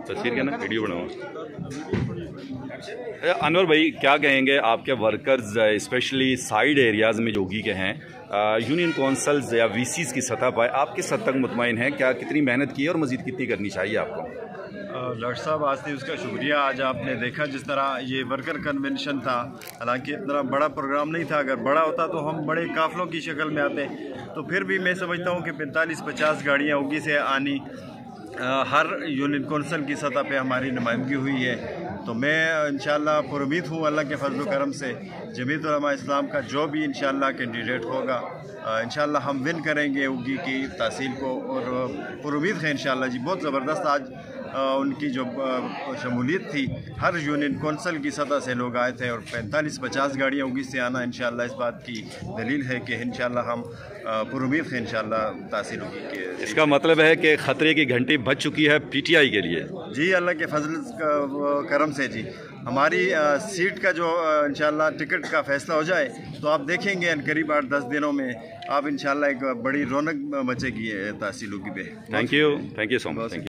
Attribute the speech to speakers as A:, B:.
A: तस्वीर क्या ना वीडियो बनाओ। अनवर भाई, क्या कहेंगे आपके वर्कर्स स्पेशली साइड एरियाज़ में जोगी के हैं, यूनियन कौंसल्स या वीसीज की सतह पर आप किस हद तक मुतमईन हैं? क्या कितनी मेहनत की है और मज़ीद कितनी करनी चाहिए आपको?
B: डॉक्टर साहब, आज नहीं उसका शुक्रिया। आज आपने देखा जिस तरह ये वर्कर कन्वेंशन था, हालांकि इतना बड़ा प्रोग्राम नहीं था। अगर बड़ा होता तो हम बड़े काफ़िलों की शक्ल में आते, तो फिर भी मैं समझता हूँ कि 45-50 गाड़ियाँ उगी से आनी, हर यूनियन कौंसल की सतह पे हमारी नुमाइंदगी हुई है। तो मैं इंशाअल्लाह पुरुमीद हूँ अल्लाह के फजल करम से जमीयत उलमा इस्लाम का जो भी इंशाअल्लाह कैंडिडेट होगा, इंशाअल्लाह हम विन करेंगे उगी की तहसील को। और पुरुमीद है इंशाअल्लाह जी, बहुत ज़बरदस्त आज उनकी जो शमूलियत थी, हर यूनियन कौंसल की सतह से लोग आए थे और 45-50 गाड़ियाँ उगी से आना इंशाअल्लाह इस बात की दलील है कि इंशाअल्लाह हम पुरुमीद है इंशाअल्लाह तहसील उगी के।
A: इसका मतलब है कि ख़तरे की घंटी बज चुकी है पीटीआई के लिए? जी,
B: अल्लाह के फजल करम से जी, हमारी सीट का जो इंशाअल्लाह टिकट का फैसला हो जाए तो आप देखेंगे करीब 8-10 दिनों में आप इंशाअल्लाह एक बड़ी रौनक मचेगी तहसील उगी पे।
A: Thank you so much.